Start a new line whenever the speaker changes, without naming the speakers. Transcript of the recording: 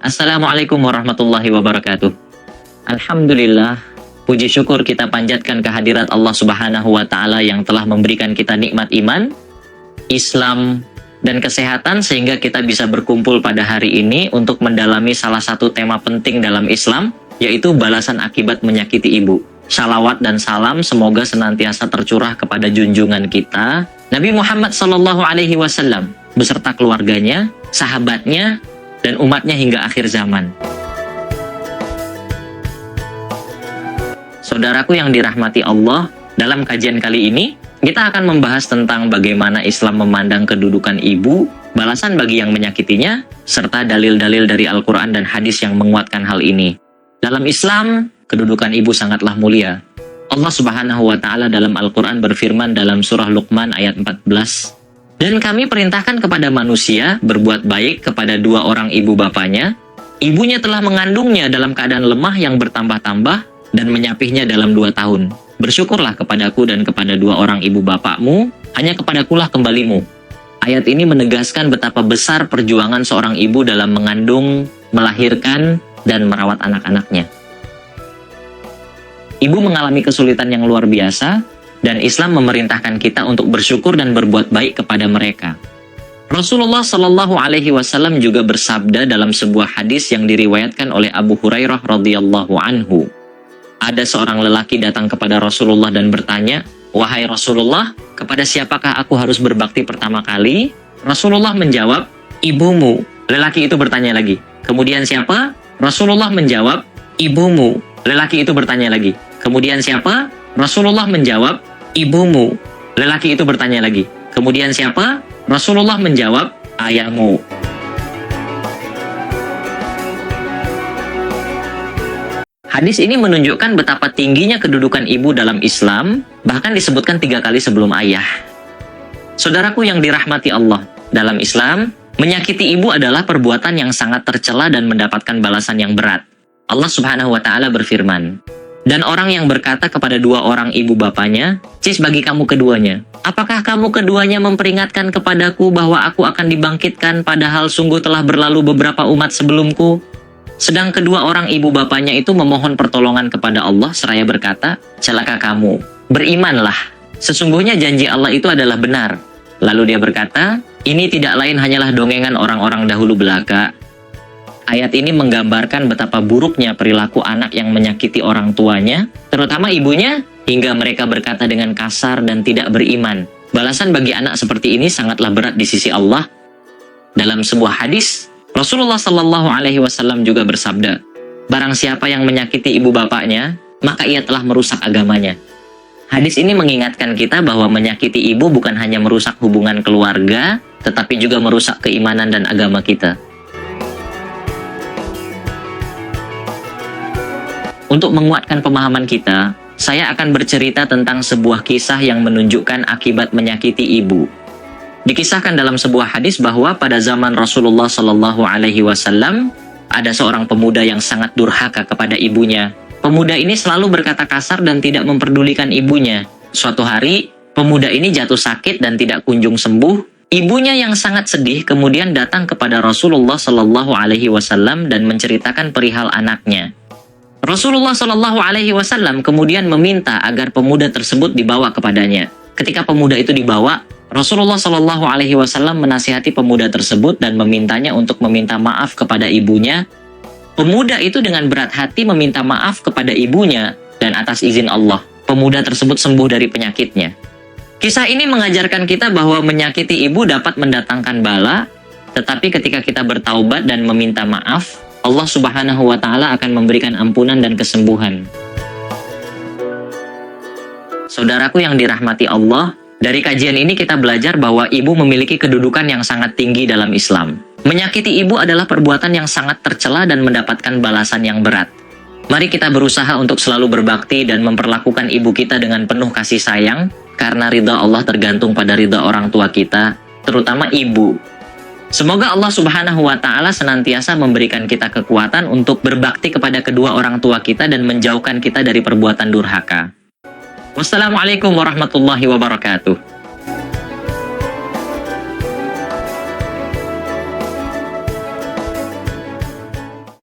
Assalamualaikum warahmatullahi wabarakatuh. Alhamdulillah, puji syukur kita panjatkan kehadirat Allah Subhanahu wa Ta'ala yang telah memberikan kita nikmat iman, Islam, dan kesehatan sehingga kita bisa berkumpul pada hari ini untuk mendalami salah satu tema penting dalam Islam, yaitu balasan akibat menyakiti ibu. Salawat dan salam semoga senantiasa tercurah kepada junjungan kita, Nabi Muhammad SAW, beserta keluarganya, sahabatnya, dan umatnya hingga akhir zaman. Saudaraku yang dirahmati Allah, dalam kajian kali ini, kita akan membahas tentang bagaimana Islam memandang kedudukan ibu, balasan bagi yang menyakitinya, serta dalil-dalil dari Al-Quran dan hadis yang menguatkan hal ini. Dalam Islam, kedudukan ibu sangatlah mulia. Allah Subhanahu wa Ta'ala dalam Al-Quran berfirman dalam surah Luqman ayat 14, "Dan kami perintahkan kepada manusia berbuat baik kepada dua orang ibu bapanya. Ibunya telah mengandungnya dalam keadaan lemah yang bertambah-tambah dan menyapihnya dalam 2 tahun. Bersyukurlah kepadaku dan kepada dua orang ibu bapakmu, hanya kepadakulah kembalimu." Ayat ini menegaskan betapa besar perjuangan seorang ibu dalam mengandung, melahirkan, dan merawat anak-anaknya. Ibu mengalami kesulitan yang luar biasa, dan Islam memerintahkan kita untuk bersyukur dan berbuat baik kepada mereka. Rasulullah Shallallahu Alaihi Wasallam juga bersabda dalam sebuah hadis yang diriwayatkan oleh Abu Hurairah radhiyallahu anhu. Ada seorang lelaki datang kepada Rasulullah dan bertanya, "Wahai Rasulullah, kepada siapakah aku harus berbakti pertama kali?" Rasulullah menjawab, "Ibumu." Lelaki itu bertanya lagi, "Kemudian siapa?" Rasulullah menjawab, "Ibumu." Lelaki itu bertanya lagi, "Kemudian siapa?" Rasulullah menjawab, "Ibumu." Lelaki itu bertanya lagi, "Kemudian siapa?" Rasulullah menjawab, "Ayahmu." Hadis ini menunjukkan betapa tingginya kedudukan ibu dalam Islam, bahkan disebutkan 3 kali sebelum ayah. Saudaraku yang dirahmati Allah, dalam Islam, menyakiti ibu adalah perbuatan yang sangat tercela dan mendapatkan balasan yang berat. Allah Subhanahu wa Ta'ala berfirman, "Dan orang yang berkata kepada dua orang ibu bapanya, 'Cis bagi kamu keduanya, apakah kamu keduanya memperingatkan kepadaku bahwa aku akan dibangkitkan padahal sungguh telah berlalu beberapa umat sebelumku?' Sedang kedua orang ibu bapanya itu memohon pertolongan kepada Allah seraya berkata, 'Celaka kamu, berimanlah, sesungguhnya janji Allah itu adalah benar.' Lalu dia berkata, 'Ini tidak lain hanyalah dongengan orang-orang dahulu belaka.'" Ayat ini menggambarkan betapa buruknya perilaku anak yang menyakiti orang tuanya, terutama ibunya, hingga mereka berkata dengan kasar dan tidak beriman. Balasan bagi anak seperti ini sangatlah berat di sisi Allah. Dalam sebuah hadis, Rasulullah Shallallahu Alaihi Wasallam juga bersabda, "Barang siapa yang menyakiti ibu bapaknya, maka ia telah merusak agamanya." Hadis ini mengingatkan kita bahwa menyakiti ibu bukan hanya merusak hubungan keluarga, tetapi juga merusak keimanan dan agama kita. Untuk menguatkan pemahaman kita, saya akan bercerita tentang sebuah kisah yang menunjukkan akibat menyakiti ibu. Dikisahkan dalam sebuah hadis bahwa pada zaman Rasulullah Shallallahu Alaihi Wasallam ada seorang pemuda yang sangat durhaka kepada ibunya. Pemuda ini selalu berkata kasar dan tidak memperdulikan ibunya. Suatu hari, pemuda ini jatuh sakit dan tidak kunjung sembuh. Ibunya yang sangat sedih kemudian datang kepada Rasulullah Shallallahu Alaihi Wasallam dan menceritakan perihal anaknya. Rasulullah Shallallahu Alaihi Wasallam kemudian meminta agar pemuda tersebut dibawa kepadanya. Ketika pemuda itu dibawa, Rasulullah Shallallahu Alaihi Wasallam menasihati pemuda tersebut dan memintanya untuk meminta maaf kepada ibunya. Pemuda itu dengan berat hati meminta maaf kepada ibunya, dan atas izin Allah, pemuda tersebut sembuh dari penyakitnya. Kisah ini mengajarkan kita bahwa menyakiti ibu dapat mendatangkan bala, tetapi ketika kita bertaubat dan meminta maaf, Allah Subhanahu wa Ta'ala akan memberikan ampunan dan kesembuhan. Saudaraku yang dirahmati Allah, dari kajian ini kita belajar bahwa ibu memiliki kedudukan yang sangat tinggi dalam Islam. Menyakiti ibu adalah perbuatan yang sangat tercela dan mendapatkan balasan yang berat. Mari kita berusaha untuk selalu berbakti dan memperlakukan ibu kita dengan penuh kasih sayang, karena ridha Allah tergantung pada ridha orang tua kita, terutama ibu. Semoga Allah Subhanahu wa Ta'ala senantiasa memberikan kita kekuatan untuk berbakti kepada kedua orang tua kita dan menjauhkan kita dari perbuatan durhaka. Wassalamualaikum warahmatullahi wabarakatuh.